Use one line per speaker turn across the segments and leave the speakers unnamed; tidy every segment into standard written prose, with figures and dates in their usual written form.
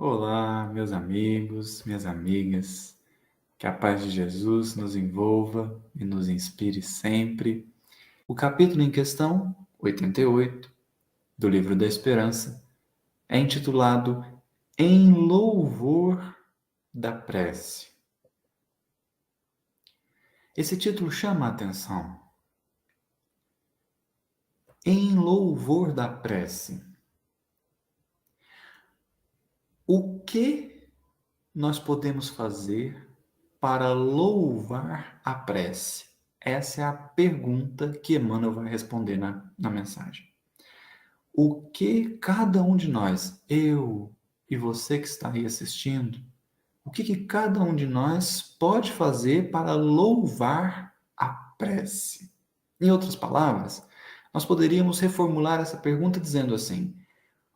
Olá, meus amigos, minhas amigas. Que a paz de Jesus nos envolva e nos inspire sempre. O capítulo em questão, 88, do Livro da Esperança, é intitulado Em Louvor da Prece. Esse título chama a atenção. Em louvor da prece. O que nós podemos fazer para louvar a prece? Essa é a pergunta que Emmanuel vai responder na mensagem. O que cada um de nós, eu e você que está aí assistindo, o que cada um de nós pode fazer para louvar a prece? Em outras palavras, nós poderíamos reformular essa pergunta dizendo assim: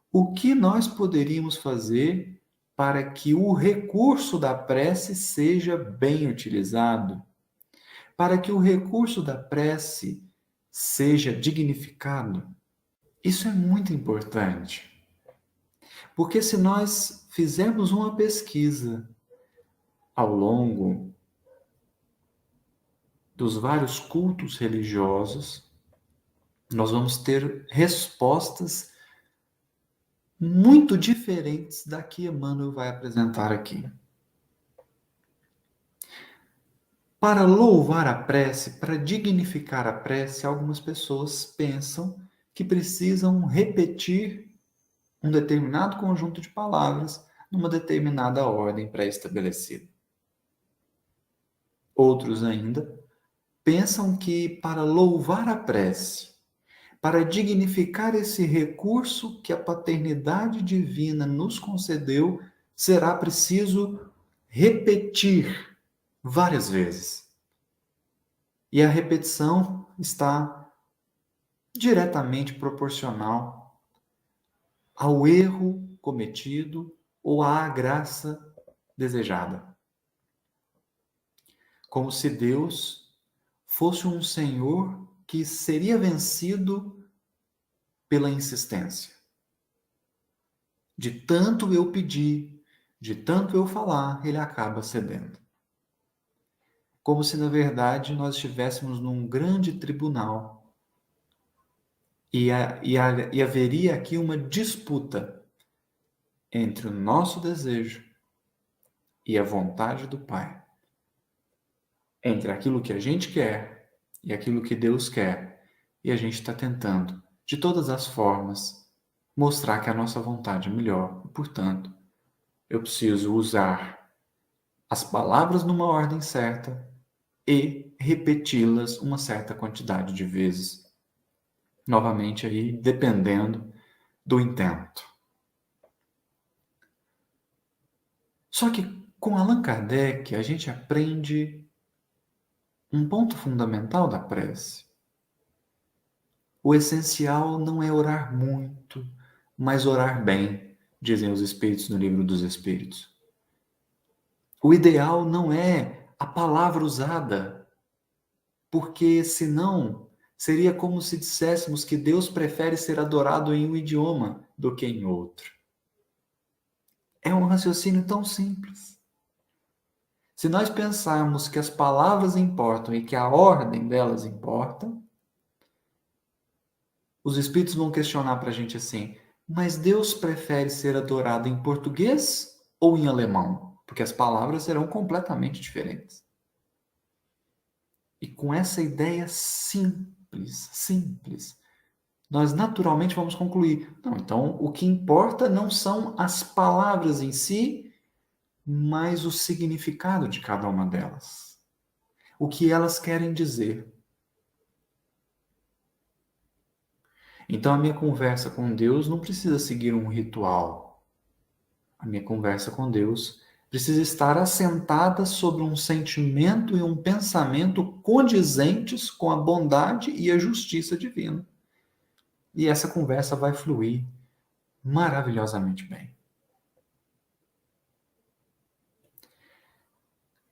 o que nós poderíamos fazer para que o recurso da prece seja bem utilizado? Para que o recurso da prece seja dignificado? Isso é muito importante, porque se nós fizermos uma pesquisa ao longo dos vários cultos religiosos, nós vamos ter respostas muito diferentes da que Emmanuel vai apresentar aqui. Para louvar a prece, para dignificar a prece, algumas pessoas pensam que precisam repetir um determinado conjunto de palavras numa determinada ordem pré-estabelecida. Outros ainda pensam que para louvar a prece, para dignificar esse recurso que a paternidade divina nos concedeu, será preciso repetir várias vezes. E a repetição está diretamente proporcional ao erro cometido ou à graça desejada. Como se Deus fosse um Senhor que seria vencido pela insistência. De tanto eu pedir, de tanto eu falar, ele acaba cedendo. Como se, na verdade, nós estivéssemos num grande tribunal e haveria aqui uma disputa entre o nosso desejo e a vontade do Pai. Entre aquilo que a gente quer e aquilo que Deus quer. E a gente está tentando, de todas as formas, mostrar que a nossa vontade é melhor. E, portanto, eu preciso usar as palavras numa ordem certa e repeti-las uma certa quantidade de vezes. Novamente aí, dependendo do intento. Só que com Allan Kardec a gente aprende um ponto fundamental da prece. O essencial não é orar muito, mas orar bem, dizem os Espíritos no Livro dos Espíritos. O ideal não é a palavra usada, porque senão seria como se disséssemos que Deus prefere ser adorado em um idioma do que em outro. É um raciocínio tão simples. Se nós pensarmos que as palavras importam e que a ordem delas importa, os Espíritos vão questionar para a gente assim: mas Deus prefere ser adorado em português ou em alemão? Porque as palavras serão completamente diferentes. E com essa ideia simples, nós naturalmente vamos concluir: não, então o que importa não são as palavras em si, mas o significado de cada uma delas. O que elas querem dizer. Então a minha conversa com Deus não precisa seguir um ritual. A minha conversa com Deus precisa estar assentada sobre um sentimento e um pensamento condizentes com a bondade e a justiça divina. E essa conversa vai fluir maravilhosamente bem.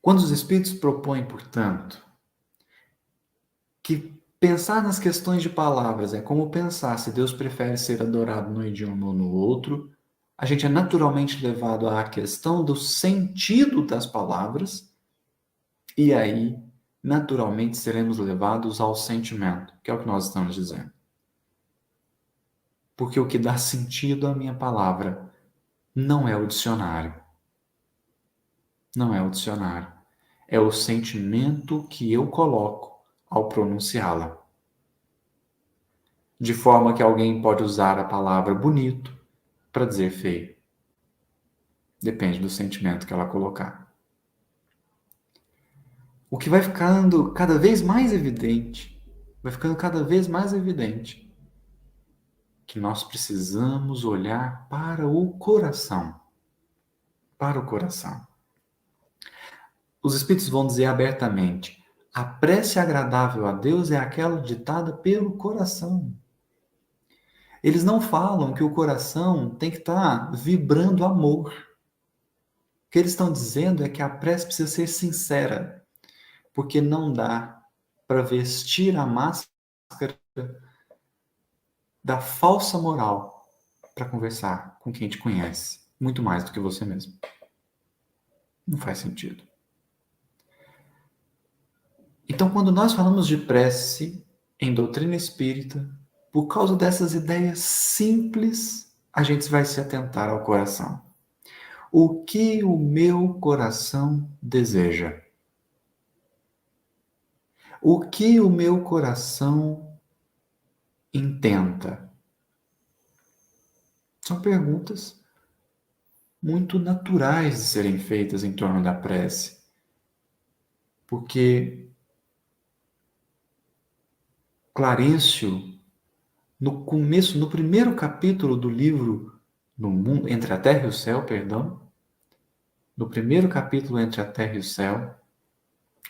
Quando os Espíritos propõem, portanto, que pensar nas questões de palavras é como pensar se Deus prefere ser adorado num idioma ou no outro, a gente é naturalmente levado à questão do sentido das palavras, e aí, naturalmente, seremos levados ao sentimento, que é o que nós estamos dizendo. Porque o que dá sentido à minha palavra não é o dicionário. Não é o dicionário. É o sentimento que eu coloco ao pronunciá-la. De forma que alguém pode usar a palavra bonito para dizer feio. Depende do sentimento que ela colocar. O que vai ficando cada vez mais evidente, que nós precisamos olhar para o coração. Para o coração. Os Espíritos vão dizer abertamente: a prece agradável a Deus é aquela ditada pelo coração. Eles não falam que o coração tem que estar vibrando amor. O que eles estão dizendo é que a prece precisa ser sincera, porque não dá para vestir a máscara da falsa moral para conversar com quem te conhece, muito mais do que você mesmo. Não faz sentido. Então, quando nós falamos de prece em doutrina espírita, por causa dessas ideias simples, a gente vai se atentar ao coração. O que o meu coração deseja? O que o meu coração intenta? São perguntas muito naturais de serem feitas em torno da prece. Porque Clarencio, no começo, no primeiro capítulo do livro No Mundo, Entre a Terra e o Céu, no primeiro capítulo Entre a Terra e o Céu,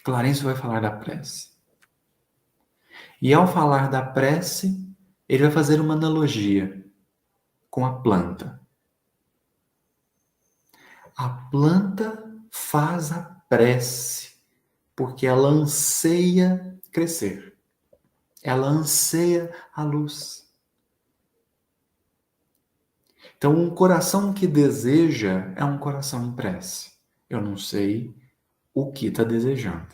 Clarencio vai falar da prece. E ao falar da prece, ele vai fazer uma analogia com a planta. A planta faz a prece porque ela anseia crescer. Ela anseia a luz. Então, um coração que deseja é um coração em prece. Eu não sei o que está desejando,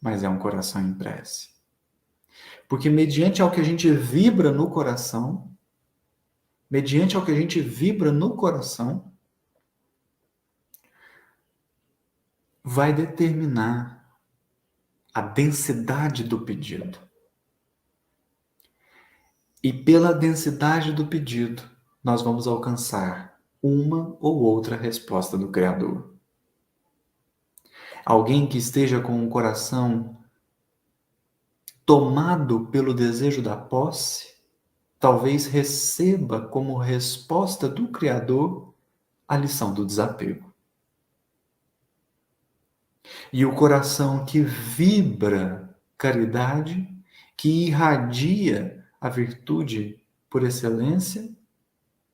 mas é um coração em prece. Porque mediante ao que a gente vibra no coração, vai determinar a densidade do pedido. E pela densidade do pedido, nós vamos alcançar uma ou outra resposta do Criador. Alguém que esteja com o coração tomado pelo desejo da posse, talvez receba como resposta do Criador a lição do desapego. E o coração que vibra caridade, que irradia a virtude por excelência,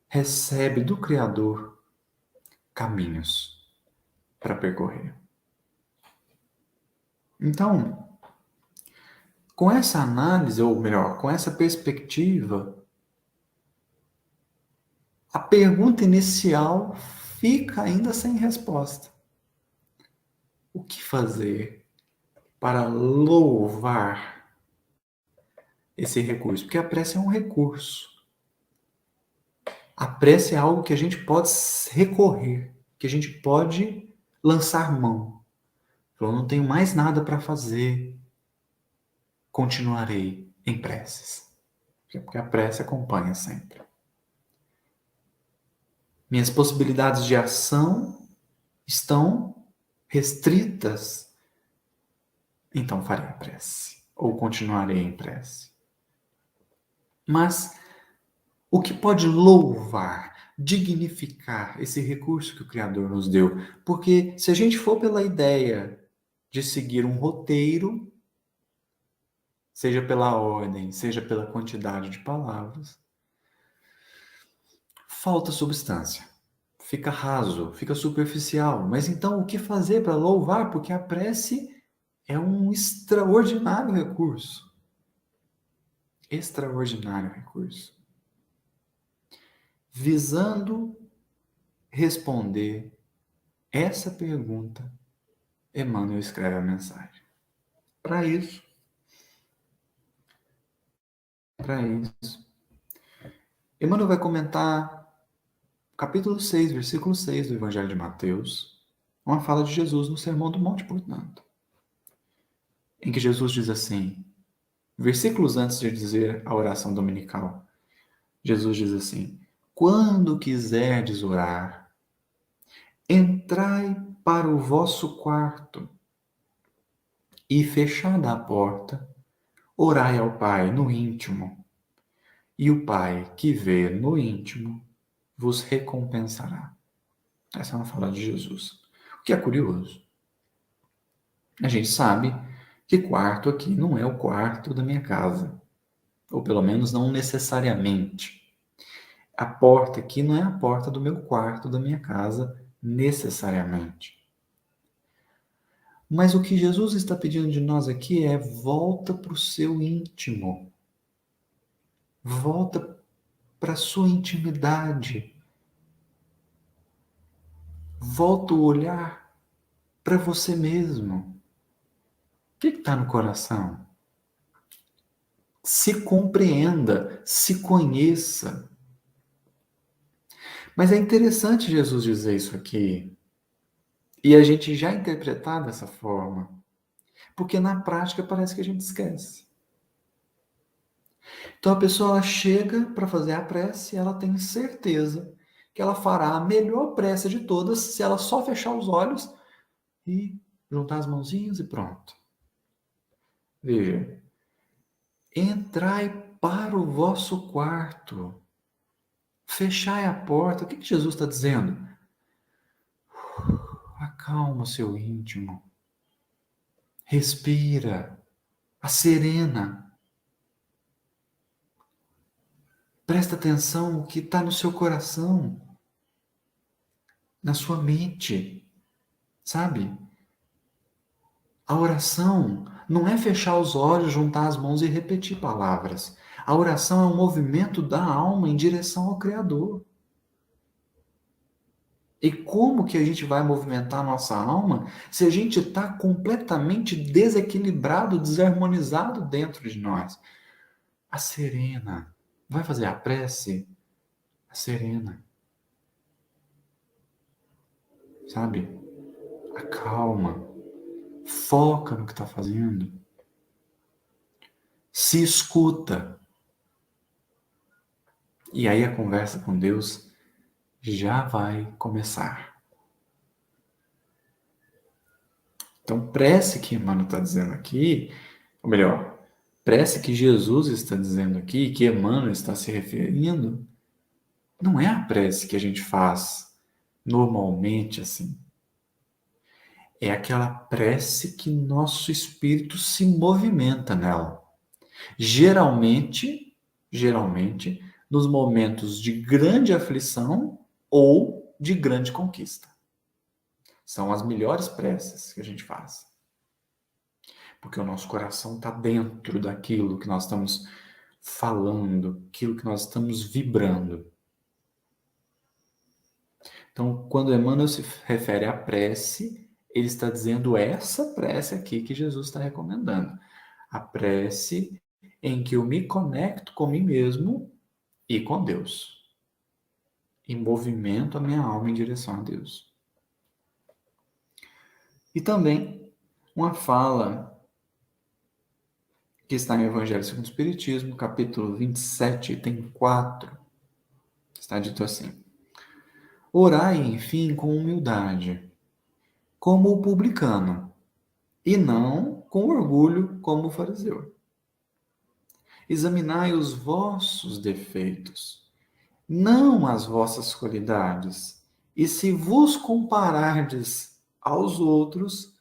recebe do Criador caminhos para percorrer. Então, com essa análise, ou melhor, com essa perspectiva, a pergunta inicial fica ainda sem resposta. O que fazer para louvar esse recurso? Porque a prece é um recurso. A prece é algo que a gente pode recorrer, que a gente pode lançar mão. Eu não tenho mais nada para fazer, continuarei em preces. Porque a prece acompanha sempre. Minhas possibilidades de ação estão restritas, então farei a prece, ou continuarei em prece. Mas o que pode louvar, dignificar esse recurso que o Criador nos deu? Porque se a gente for pela ideia de seguir um roteiro, seja pela ordem, seja pela quantidade de palavras, falta substância. Fica raso, fica superficial. Mas então o que fazer para louvar? Porque a prece é um extraordinário recurso. Extraordinário recurso. Visando responder essa pergunta, Emmanuel escreve a mensagem. Para isso, Emmanuel vai comentar capítulo 6, versículo 6 do Evangelho de Mateus, uma fala de Jesus no Sermão do Monte, portanto, em que Jesus diz assim, versículos antes de dizer a oração dominical, Jesus diz assim: quando quiserdes orar, entrai para o vosso quarto e, fechada a porta, orai ao Pai no íntimo, e o Pai que vê no íntimo vos recompensará. Essa é uma fala de Jesus. O que é curioso, a gente sabe que quarto aqui não é o quarto da minha casa, ou pelo menos não necessariamente. A porta aqui não é a porta do meu quarto, da minha casa, necessariamente. Mas o que Jesus está pedindo de nós aqui é volta para o seu íntimo. Volta para a sua intimidade. Volta o olhar para você mesmo. O que está no coração? Se compreenda, se conheça. Mas é interessante Jesus dizer isso aqui, e a gente já interpretar dessa forma, porque na prática parece que a gente esquece. Então a pessoa ela chega para fazer a prece, ela tem certeza que ela fará a melhor prece de todas se ela só fechar os olhos e juntar as mãozinhas e pronto. Veja, entrai para o vosso quarto, fechai a porta. O que Jesus está dizendo? Acalma o seu íntimo, respira, acerena. Presta atenção no que está no seu coração, na sua mente, sabe? A oração não é fechar os olhos, juntar as mãos e repetir palavras. A oração é um movimento da alma em direção ao Criador. E como que a gente vai movimentar a nossa alma se a gente está completamente desequilibrado, desarmonizado dentro de nós? A serena. Vai fazer a prece? A serena. Sabe? A calma. Foca no que está fazendo. Se escuta. E aí a conversa com Deus já vai começar. Então, prece que Emmanuel está dizendo aqui, ou melhor, prece que Jesus está dizendo aqui, que Emmanuel está se referindo, não é a prece que a gente faz normalmente assim. É aquela prece que nosso espírito se movimenta nela. Geralmente, nos momentos de grande aflição ou de grande conquista. São as melhores preces que a gente faz. Porque o nosso coração está dentro daquilo que nós estamos falando, aquilo que nós estamos vibrando. Então, quando Emmanuel se refere à prece, ele está dizendo essa prece aqui que Jesus está recomendando. A prece em que eu me conecto com mim mesmo e com Deus. E movimento a minha alma em direção a Deus. E também uma fala que está em Evangelho segundo o Espiritismo, capítulo 27, item 4. Está dito assim: orai, enfim, com humildade, como o publicano, e não com orgulho, como o fariseu. Examinai os vossos defeitos, não as vossas qualidades, e se vos comparardes aos outros,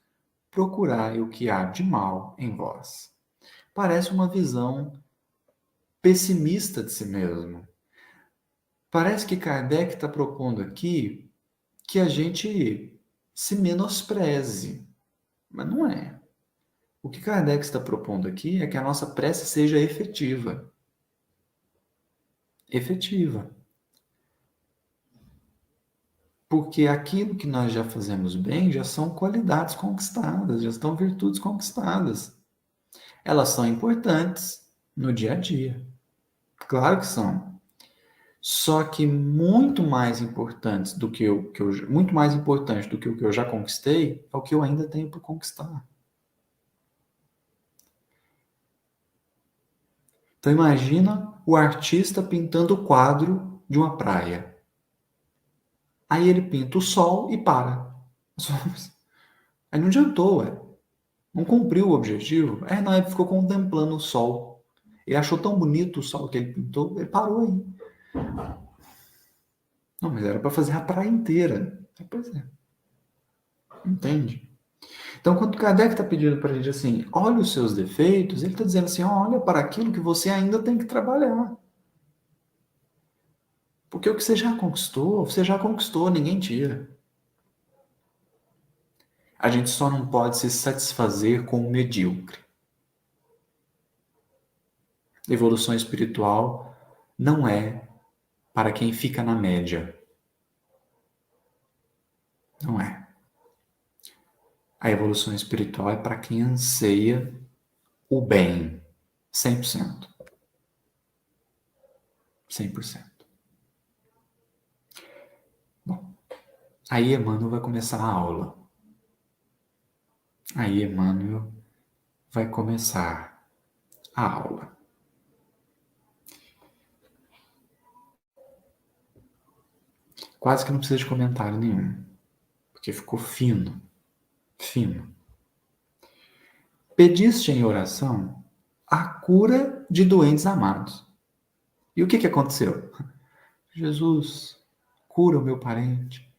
procurai o que há de mal em vós. Parece uma visão pessimista de si mesmo. Parece que Kardec está propondo aqui que a gente se menospreze, mas não é. O que Kardec está propondo aqui é que a nossa prece seja efetiva. Efetiva. Porque aquilo que nós já fazemos bem já são qualidades conquistadas, já são virtudes conquistadas. Elas são importantes no dia a dia. Claro que são. Só que muito mais importantes do muito mais importante do que o que eu já conquistei é o que eu ainda tenho por conquistar. Então imagina o artista pintando o quadro de uma praia. Aí ele pinta o sol e para. Aí não adiantou, ué. Não cumpriu o objetivo. Não, ele ficou contemplando o sol. Ele achou tão bonito o sol que ele pintou, ele parou aí. Não, mas era para fazer a praia inteira. Pois é. Entende? Então, quando Kardec está pedindo para a gente assim, olha os seus defeitos, ele está dizendo assim, olha para aquilo que você ainda tem que trabalhar. Porque o que você já conquistou, ninguém tira. A gente só não pode se satisfazer com o medíocre. Evolução espiritual não é para quem fica na média. Não é. A evolução espiritual é para quem anseia o bem. 100%. 100%. Bom, aí Emmanuel vai começar a aula. Aí Emmanuel vai começar a aula. Quase que não precisa de comentário nenhum, porque ficou fino, fino. Pediste em oração a cura de doentes amados. E o que aconteceu? Jesus, cura o meu parente.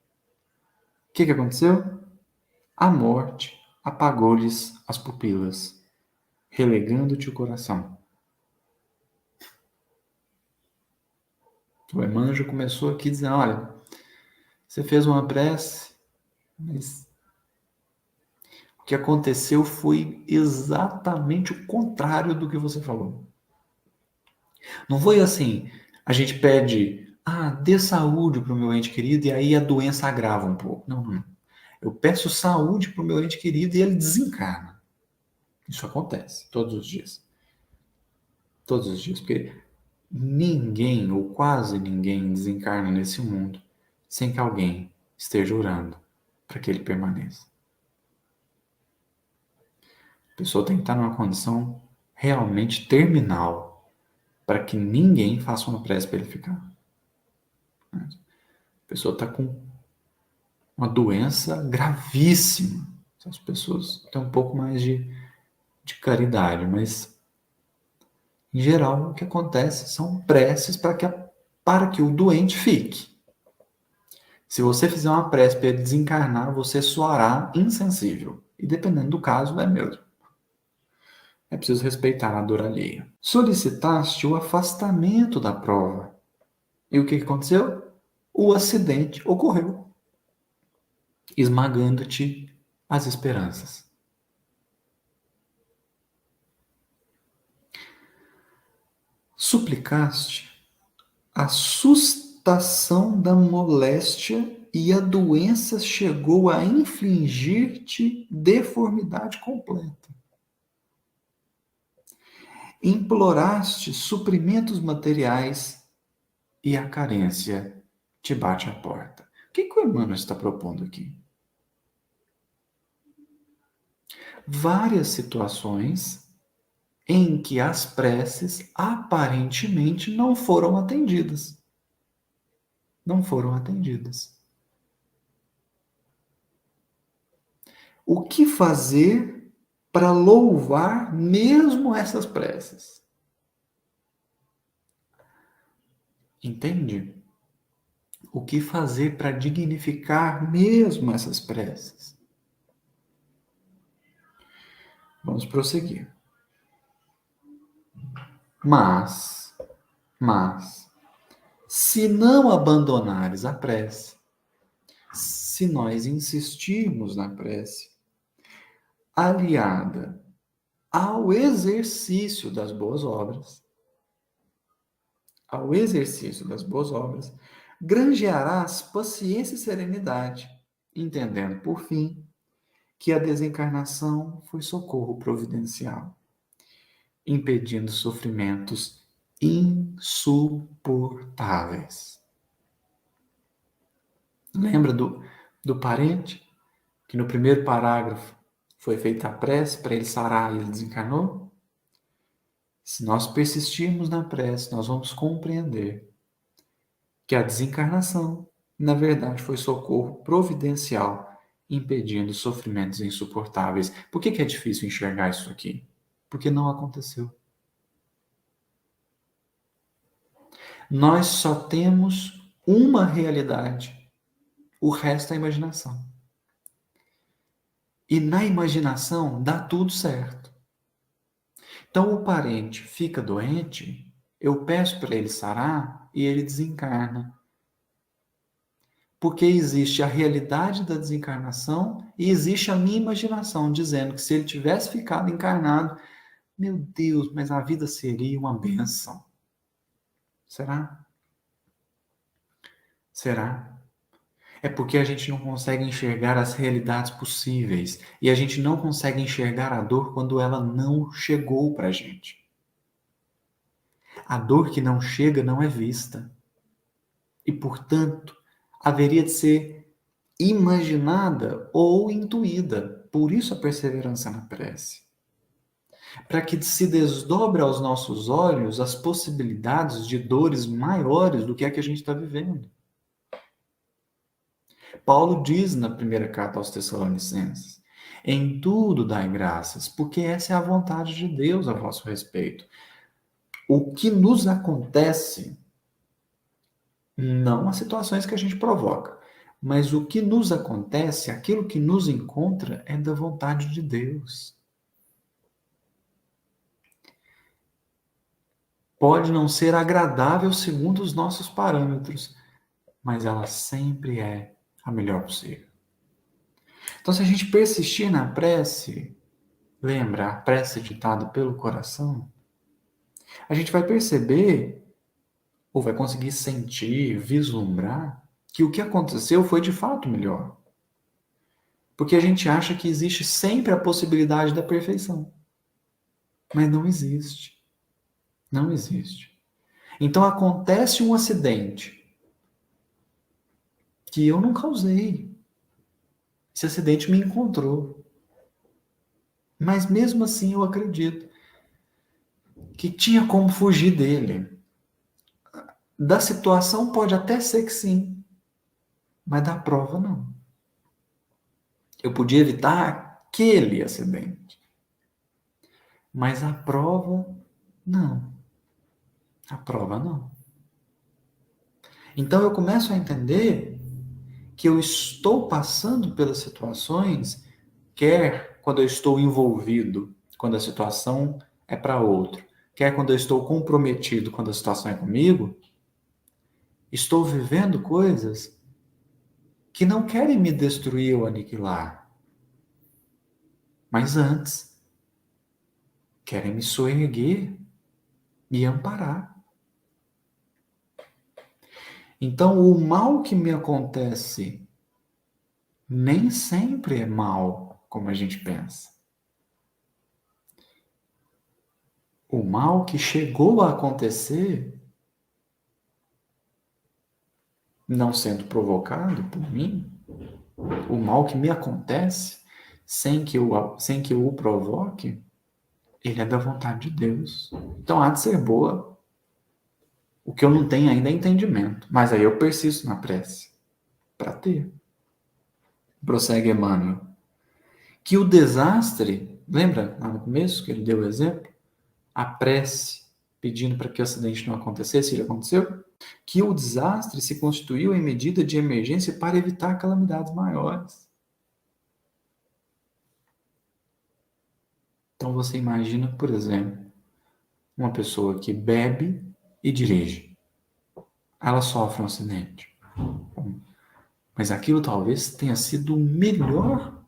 O que aconteceu? A morte apagou-lhes as pupilas, relegando-te o coração. O Emmanuel já começou aqui dizendo, olha, você fez uma prece, mas o que aconteceu foi exatamente o contrário do que você falou. Não foi assim, a gente pede, dê saúde para o meu ente querido e aí a doença agrava um pouco. Não. Eu peço saúde para o meu ente querido e ele desencarna. Isso acontece todos os dias. Todos os dias, porque ninguém, ou quase ninguém, desencarna nesse mundo sem que alguém esteja orando para que ele permaneça. A pessoa tem que estar numa condição realmente terminal para que ninguém faça uma prece para ele ficar. A pessoa está com uma doença gravíssima. As pessoas têm um pouco mais de caridade, mas em geral o que acontece são preces para que o doente fique. Se você fizer uma prece para ele desencarnar, você soará insensível. E dependendo do caso, é mesmo. É preciso respeitar a dor alheia. Solicitaste o afastamento da prova. E o que aconteceu? O acidente ocorreu, esmagando-te as esperanças. Suplicaste a sustação da moléstia e a doença chegou a infligir-te deformidade completa. Imploraste suprimentos materiais e a carência te bate à porta. O que o Emmanuel está propondo aqui? Várias situações em que as preces aparentemente não foram atendidas. Não foram atendidas. O que fazer para louvar mesmo essas preces? Entende? O que fazer para dignificar mesmo essas preces? Vamos prosseguir. Mas, se não abandonares a prece, se nós insistirmos na prece, aliada ao exercício das boas obras, granjearás paciência e serenidade, entendendo, por fim, que a desencarnação foi socorro providencial, impedindo sofrimentos insuportáveis. Lembra do parente que no primeiro parágrafo foi feita a prece para ele sarar e ele desencarnou? Se nós persistirmos na prece, nós vamos compreender que a desencarnação, na verdade, foi socorro providencial, impedindo sofrimentos insuportáveis. Por que é difícil enxergar isso aqui? Porque não aconteceu. Nós só temos uma realidade, o resto é imaginação. E na imaginação dá tudo certo. Então o parente fica doente, eu peço para ele sarar e ele desencarna. Porque existe a realidade da desencarnação e existe a minha imaginação dizendo que se ele tivesse ficado encarnado, meu Deus, mas a vida seria uma bênção. Será? Será? É porque a gente não consegue enxergar as realidades possíveis e a gente não consegue enxergar a dor quando ela não chegou para a gente. A dor que não chega não é vista e, portanto, haveria de ser imaginada ou intuída. Por isso a perseverança na prece. Para que se desdobre aos nossos olhos as possibilidades de dores maiores do que a que a gente está vivendo. Paulo diz na primeira carta aos Tessalonicenses: em tudo dai graças, porque essa é a vontade de Deus a vosso respeito. O que nos acontece, não as situações que a gente provoca, mas o que nos acontece, aquilo que nos encontra, é da vontade de Deus. Pode não ser agradável segundo os nossos parâmetros, mas ela sempre é a melhor possível. Então, se a gente persistir na prece, lembra, a prece ditada pelo coração, a gente vai perceber, ou vai conseguir sentir, vislumbrar, que o que aconteceu foi de fato melhor. Porque a gente acha que existe sempre a possibilidade da perfeição. Mas não existe. Não existe. Então acontece um acidente que eu não causei. Esse acidente me encontrou. Mas mesmo assim eu acredito que tinha como fugir dele. Da situação pode até ser que sim, mas da prova não. Eu podia evitar aquele acidente, mas a prova não. A prova não. Então eu começo a entender que eu estou passando pelas situações, quer quando eu estou envolvido, quando a situação é para outro, quer quando eu estou comprometido, quando a situação é comigo, estou vivendo coisas que não querem me destruir ou aniquilar, mas antes querem me soerguer, me amparar. Então, o mal que me acontece nem sempre é mal, como a gente pensa. O mal que chegou a acontecer, não sendo provocado por mim, o mal que me acontece, sem que eu o provoque, ele é da vontade de Deus. Então há de ser boa. O que eu não tenho ainda é entendimento. Mas aí eu persisto na prece para ter. Prossegue Emmanuel. Que o desastre, lembra lá no começo que ele deu o exemplo? A prece pedindo para que o acidente não acontecesse, ele aconteceu? Que o desastre se constituiu em medida de emergência para evitar calamidades maiores. Então você imagina, por exemplo, uma pessoa que bebe e dirige. Ela sofre um acidente. Mas aquilo talvez tenha sido o melhor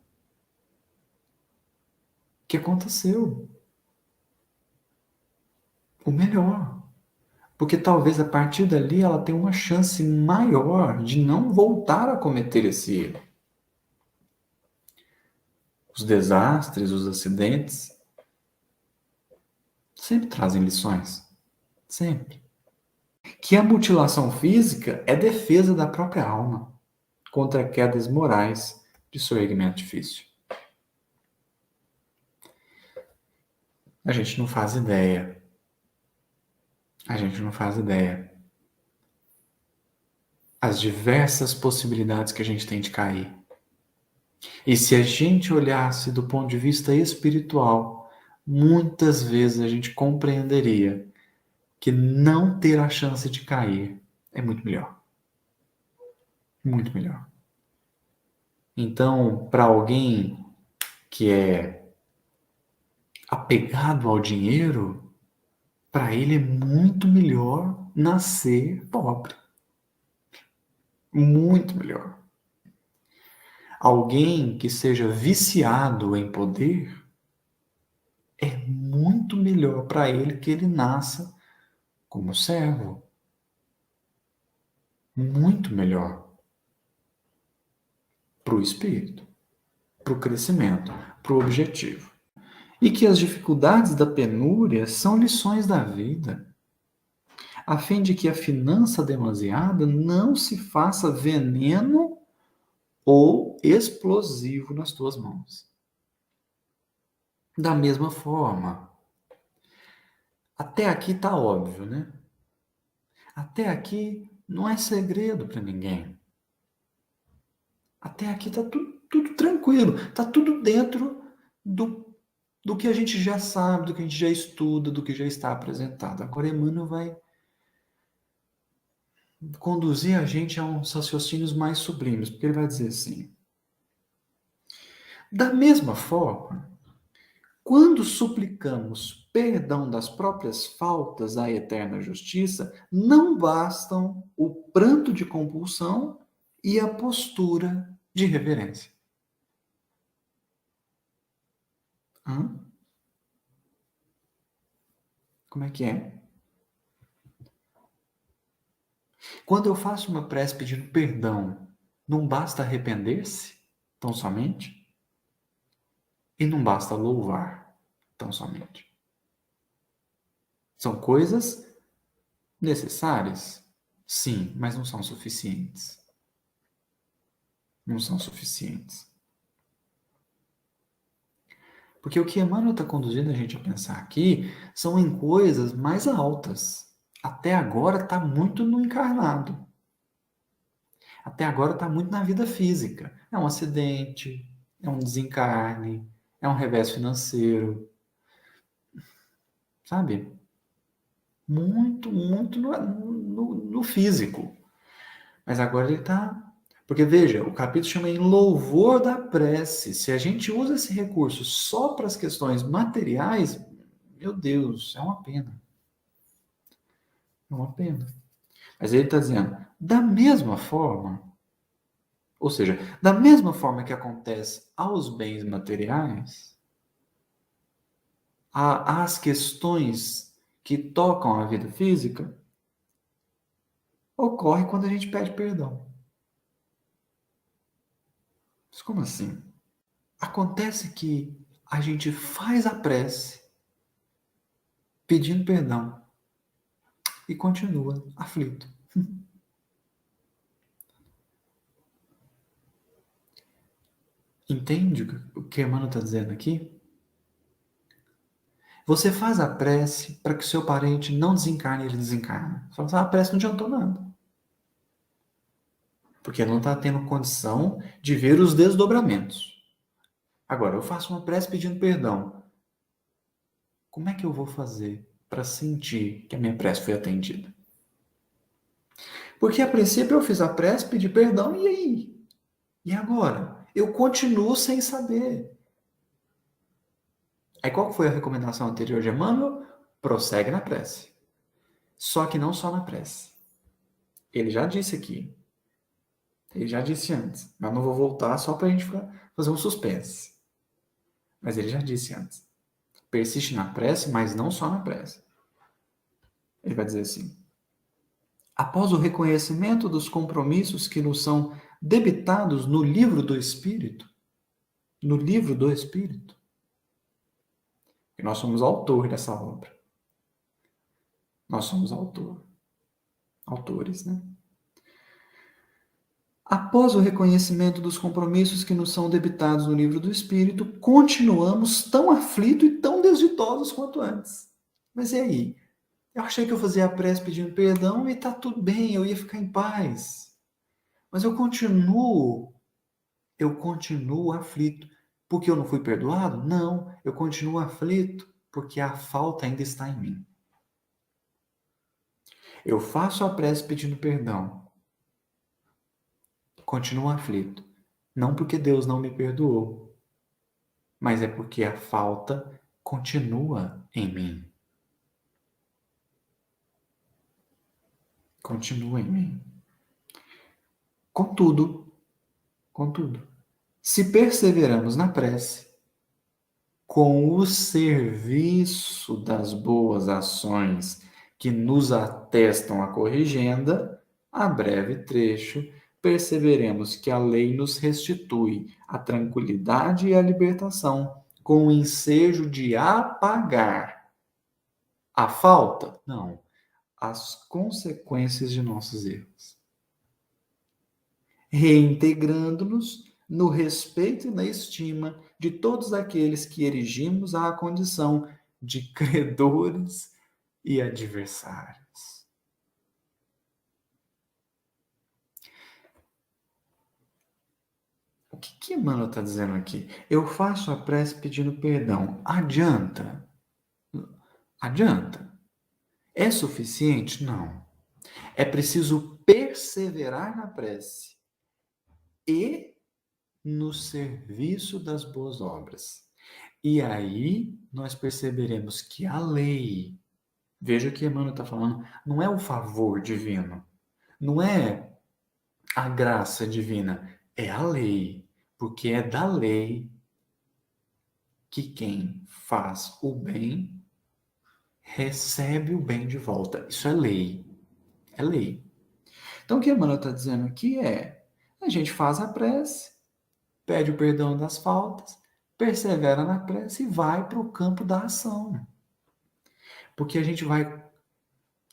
que aconteceu. O melhor. Porque talvez a partir dali ela tenha uma chance maior de não voltar a cometer esse erro. Os desastres, os acidentes, sempre trazem lições. Sempre. Que a mutilação física é defesa da própria alma contra quedas morais de seu erguimento difícil. A gente não faz ideia. A gente não faz ideia. As diversas possibilidades que a gente tem de cair. E se a gente olhasse do ponto de vista espiritual, muitas vezes a gente compreenderia que não ter a chance de cair é muito melhor. Muito melhor. Então, para alguém que é apegado ao dinheiro, para ele é muito melhor nascer pobre. Muito melhor. Alguém que seja viciado em poder, é muito melhor para ele que ele nasça como servo. Muito melhor para o espírito, para o crescimento, para o objetivo. E que as dificuldades da penúria são lições da vida, a fim de que a finança demasiada não se faça veneno ou explosivo nas tuas mãos. Da mesma forma, até aqui está óbvio, né? Até aqui não é segredo para ninguém. Até aqui está tudo tranquilo, está tudo dentro do que a gente já sabe, do que a gente já estuda, do que já está apresentado. Agora Emmanuel vai conduzir a gente a uns raciocínios mais sublimes, porque ele vai dizer assim: da mesma forma, quando suplicamos perdão das próprias faltas à eterna justiça, não bastam o pranto de compulsão e a postura de reverência. Hã? Como é que é? Quando eu faço uma prece pedindo perdão, não basta arrepender-se tão somente? E não basta louvar tão somente? São coisas necessárias? Sim, mas não são suficientes. Não são suficientes. Porque o que Emmanuel está conduzindo a gente a pensar aqui são em coisas mais altas. Até agora está muito no encarnado. Até agora está muito na vida física. É um acidente, é um desencarne, é um revés financeiro, sabe? Muito no físico. Mas agora ele está. Porque veja, o capítulo chama em louvor da prece. Se a gente usa esse recurso só para as questões materiais, meu Deus, é uma pena. É uma pena. Mas ele está dizendo, da mesma forma, ou seja, da mesma forma que acontece aos bens materiais, às questões que tocam a vida física, ocorre quando a gente pede perdão. Mas como assim? Acontece que a gente faz a prece pedindo perdão e continua aflito. Entende o que Emmanuel está dizendo aqui? Você faz a prece para que o seu parente não desencarne e ele desencarna. Só que a prece não adiantou nada. Porque não está tendo condição de ver os desdobramentos. Agora, eu faço uma prece pedindo perdão. Como é que eu vou fazer para sentir que a minha prece foi atendida? Porque a princípio eu fiz a prece, pedi perdão, e aí? E agora? Eu continuo sem saber. Aí qual foi a recomendação anterior de Emmanuel? Prossegue na prece. Só que não só na prece. Ele já disse aqui. Ele já disse antes. Mas não vou voltar só para a gente fazer um suspense. Mas ele já disse antes. Persiste na prece, mas não só na prece. Ele vai dizer assim: após o reconhecimento dos compromissos que nos são debitados no livro do Espírito, no livro do Espírito, e nós somos autor dessa obra. Nós somos autores, né? Após o reconhecimento dos compromissos que nos são debitados no livro do Espírito, continuamos tão aflitos e tão desditosos quanto antes. Mas e aí? Eu achei que eu fazia a prece pedindo perdão e tá tudo bem, eu ia ficar em paz. Mas eu continuo aflito. Porque eu não fui perdoado? Não, eu continuo aflito porque a falta ainda está em mim. Eu faço a prece pedindo perdão, continuo aflito. Não porque Deus não me perdoou, mas é porque a falta continua em mim. Continua em mim. Contudo, se perseveramos na prece, com o serviço das boas ações que nos atestam a corrigenda, a breve trecho, perceberemos que a lei nos restitui a tranquilidade e a libertação, com o ensejo de apagar a falta? Não, as consequências de nossos erros. Reintegrando-nos no respeito e na estima de todos aqueles que erigimos à condição de credores e adversários. O que Emmanuel está dizendo aqui? Eu faço a prece pedindo perdão. Adianta? Adianta? É suficiente? Não. É preciso perseverar na prece e no serviço das boas obras. E aí nós perceberemos que a lei, veja o que Emmanuel está falando, não é o favor divino, não é a graça divina, é a lei, porque é da lei que quem faz o bem recebe o bem de volta. Isso é lei, é lei. Então o que Emmanuel está dizendo aqui é, a gente faz a prece, pede o perdão das faltas, persevera na prece e vai para o campo da ação. Porque a gente vai,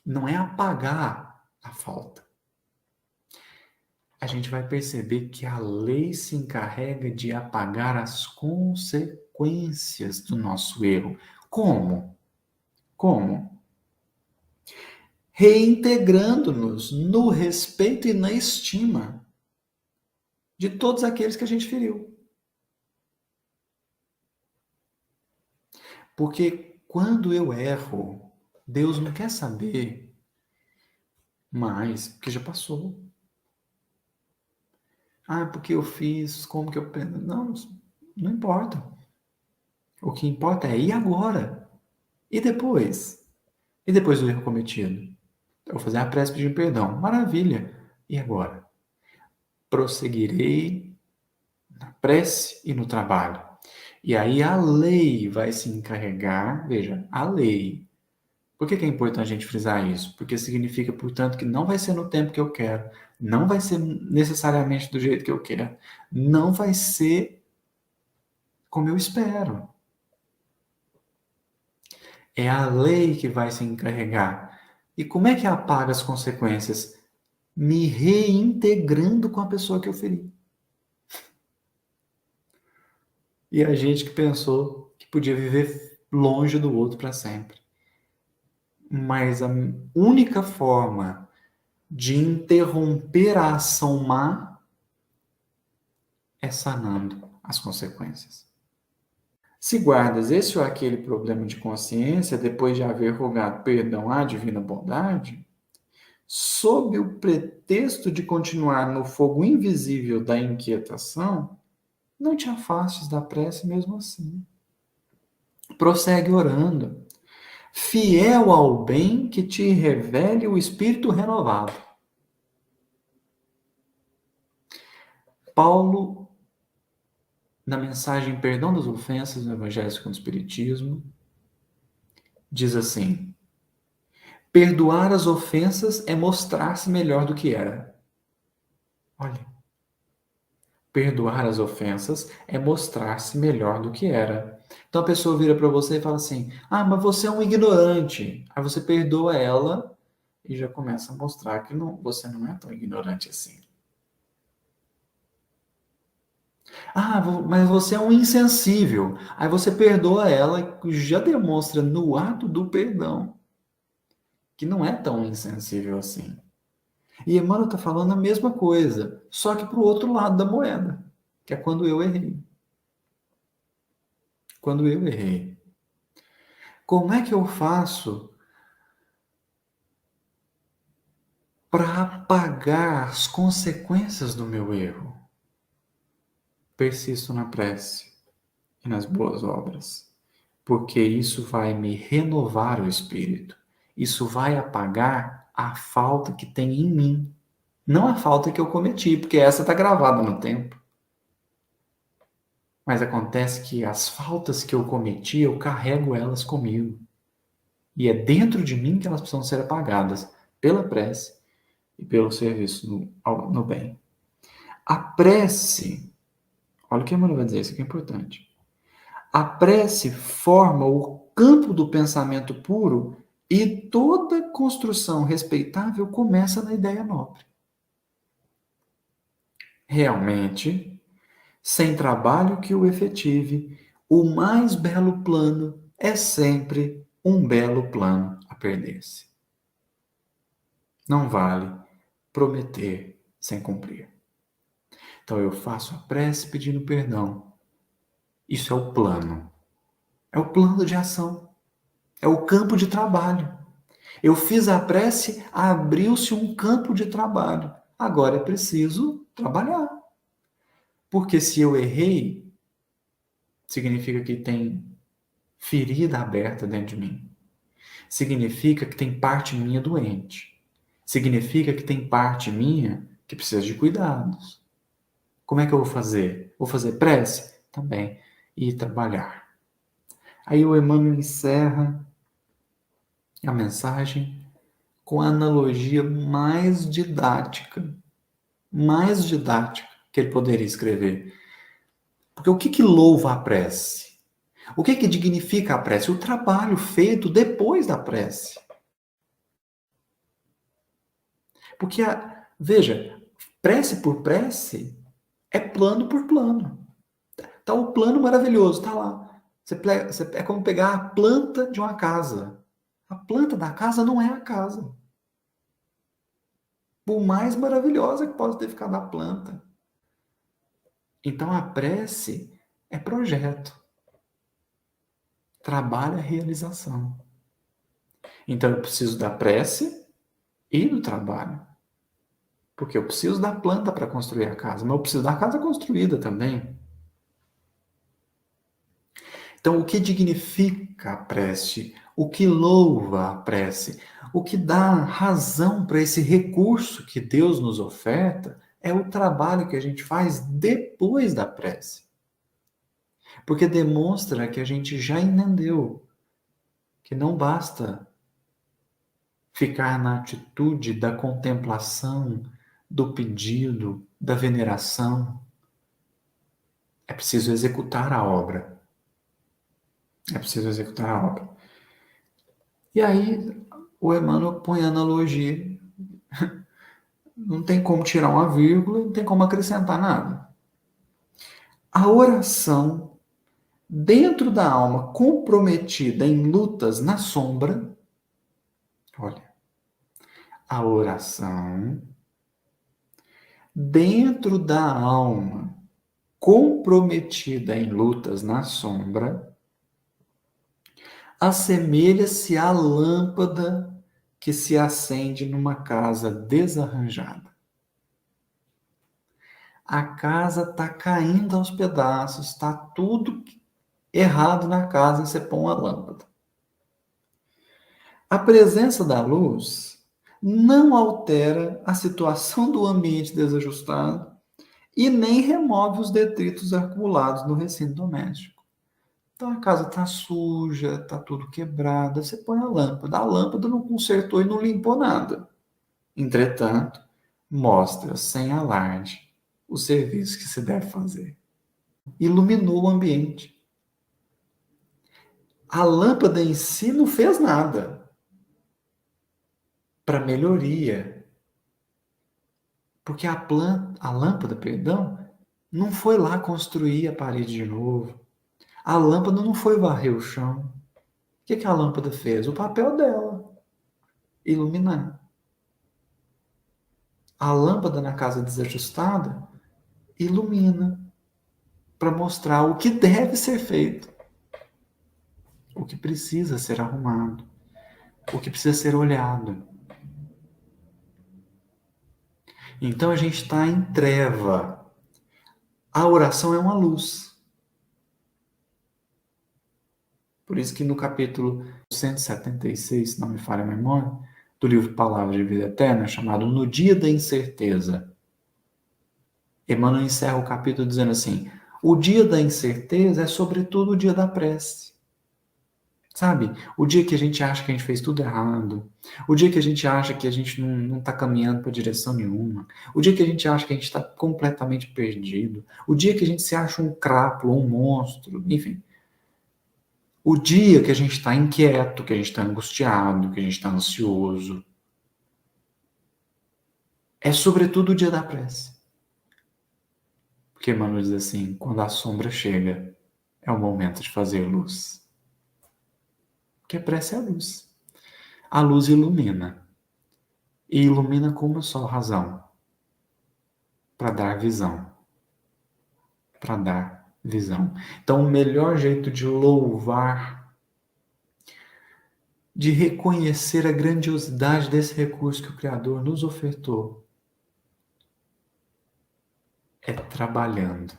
não é apagar a falta. A gente vai perceber que a lei se encarrega de apagar as consequências do nosso erro. Como? Como? Reintegrando-nos no respeito e na estima de todos aqueles que a gente feriu. Porque quando eu erro, Deus não quer saber mais, porque já passou. Ah, porque eu fiz, como que eu penso? Não, não importa. O que importa é, e agora? E depois? E depois do erro cometido? Eu vou fazer a prece pedindo perdão. Maravilha. E agora? Prosseguirei na prece e no trabalho. E aí a lei vai se encarregar, veja, a lei. Por que é importante a gente frisar isso? Porque significa, portanto, que não vai ser no tempo que eu quero, não vai ser necessariamente do jeito que eu quero, não vai ser como eu espero. É a lei que vai se encarregar. E como é que apaga as consequências? Me reintegrando com a pessoa que eu feri. E a gente que pensou que podia viver longe do outro para sempre. Mas a única forma de interromper a ação má é sanando as consequências. Se guardas esse ou aquele problema de consciência, depois de haver rogado perdão à divina bondade, sob o pretexto de continuar no fogo invisível da inquietação, não te afastes da prece mesmo assim. Prossegue orando, fiel ao bem que te revele o Espírito renovado. Paulo, na mensagem Perdão das Ofensas no Evangelho segundo o Espiritismo, diz assim: Perdoar as ofensas é mostrar-se melhor do que era. Olha, perdoar as ofensas é mostrar-se melhor do que era. Então a pessoa vira para você e fala assim: ah, mas você é um ignorante. Aí você perdoa ela e já começa a mostrar que não, você não é tão ignorante assim. Ah, mas você é um insensível. Aí você perdoa ela e já demonstra no ato do perdão que não é tão insensível assim. E Emmanuel está falando a mesma coisa, só que para o outro lado da moeda, que é quando eu errei. Quando eu errei. Como é que eu faço para apagar as consequências do meu erro? Persisto na prece e nas boas obras, porque isso vai me renovar o espírito. Isso vai apagar a falta que tem em mim, não a falta que eu cometi, porque essa está gravada no tempo. Mas acontece que as faltas que eu cometi, eu carrego elas comigo. E é dentro de mim que elas precisam ser apagadas pela prece e pelo serviço no bem. A prece, olha o que a Emmanuel vai dizer, isso aqui é importante. A prece forma o campo do pensamento puro e toda construção respeitável começa na ideia nobre. Realmente, sem trabalho que o efetive, o mais belo plano é sempre um belo plano a perder-se. Não vale prometer sem cumprir. Então eu faço a prece pedindo perdão. Isso é o plano. É o plano de ação. É o campo de trabalho. Eu fiz a prece, abriu-se um campo de trabalho. Agora é preciso trabalhar. Porque se eu errei, significa que tem ferida aberta dentro de mim. Significa que tem parte minha doente. Significa que tem parte minha que precisa de cuidados. Como é que eu vou fazer? Vou fazer prece? Também. E trabalhar. Aí o Emmanuel encerra a mensagem com a analogia mais didática que ele poderia escrever. Porque o que louva a prece? O que dignifica a prece? O trabalho feito depois da prece. Porque, veja, prece por prece é plano por plano. Tá o plano maravilhoso, tá lá. É como pegar a planta de uma casa. A planta da casa não é a casa. Por mais maravilhosa que possa ter ficado a planta. Então a prece é projeto. Trabalho é realização. Então eu preciso da prece e do trabalho. Porque eu preciso da planta para construir a casa, mas eu preciso da casa construída também. Então, o que dignifica a prece? O que louva a prece? O que dá razão para esse recurso que Deus nos oferta é o trabalho que a gente faz depois da prece. Porque demonstra que a gente já entendeu que não basta ficar na atitude da contemplação, do pedido, da veneração. É preciso executar a obra. É preciso executar a obra. E aí, o Emmanuel põe a analogia. Não tem como tirar uma vírgula, não tem como acrescentar nada. A oração, dentro da alma comprometida em lutas na sombra, olha, a oração, dentro da alma comprometida em lutas na sombra, assemelha-se à lâmpada que se acende numa casa desarranjada. A casa está caindo aos pedaços, está tudo errado na casa e você põe uma lâmpada. A presença da luz não altera a situação do ambiente desajustado e nem remove os detritos acumulados no recinto doméstico. Então a casa está suja, está tudo quebrado, você põe a lâmpada não consertou e não limpou nada. Entretanto, mostra sem alarde o serviço que se deve fazer. Iluminou o ambiente. A lâmpada em si não fez nada para melhoria, porque a lâmpada, perdão, não foi lá construir a parede de novo. A lâmpada não foi varrer o chão. O que a lâmpada fez? O papel dela, iluminar. A lâmpada na casa desajustada ilumina para mostrar o que deve ser feito, o que precisa ser arrumado, o que precisa ser olhado. Então a gente está em treva. A oração é uma luz. Por isso que no capítulo 176, se não me falha a memória, do livro Palavras de Vida Eterna, chamado No Dia da Incerteza, Emmanuel encerra o capítulo dizendo assim: o dia da incerteza é sobretudo o dia da prece. Sabe? O dia que a gente acha que a gente fez tudo errado. O dia que a gente acha que a gente não está caminhando para direção nenhuma. O dia que a gente acha que a gente está completamente perdido. O dia que a gente se acha um crápula, um monstro, enfim. O dia que a gente está inquieto, que a gente está angustiado, que a gente está ansioso. É sobretudo o dia da prece. Porque Emmanuel diz assim, quando a sombra chega, é o momento de fazer luz. Porque a prece é a luz. A luz ilumina. E ilumina com uma só razão. Para dar visão. Para dar visão. Então, o melhor jeito de louvar, de reconhecer a grandiosidade desse recurso que o Criador nos ofertou, é trabalhando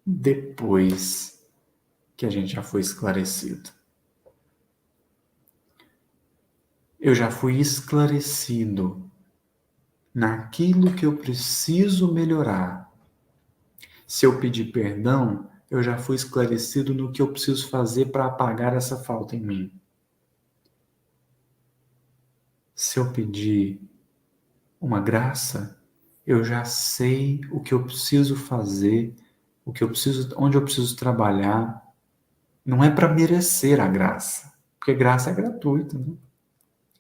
depois que a gente já foi esclarecido. Eu já fui esclarecido naquilo que eu preciso melhorar. Se eu pedir perdão, eu já fui esclarecido no que eu preciso fazer para apagar essa falta em mim. Se eu pedir uma graça, eu já sei o que eu preciso fazer, o que eu preciso, onde eu preciso trabalhar. Não é para merecer a graça, porque graça é gratuita, né?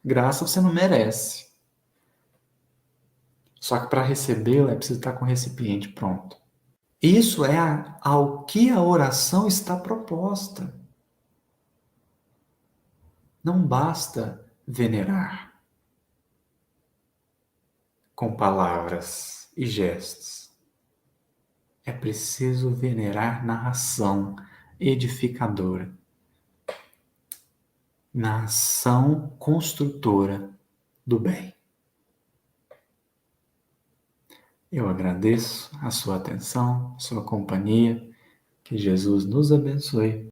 Graça você não merece. Só que para recebê-la é preciso estar com o recipiente pronto. Isso é ao que a oração está proposta. Não basta venerar com palavras e gestos. É preciso venerar na ação edificadora, na ação construtora do bem. Eu agradeço a sua atenção, a sua companhia. Que Jesus nos abençoe.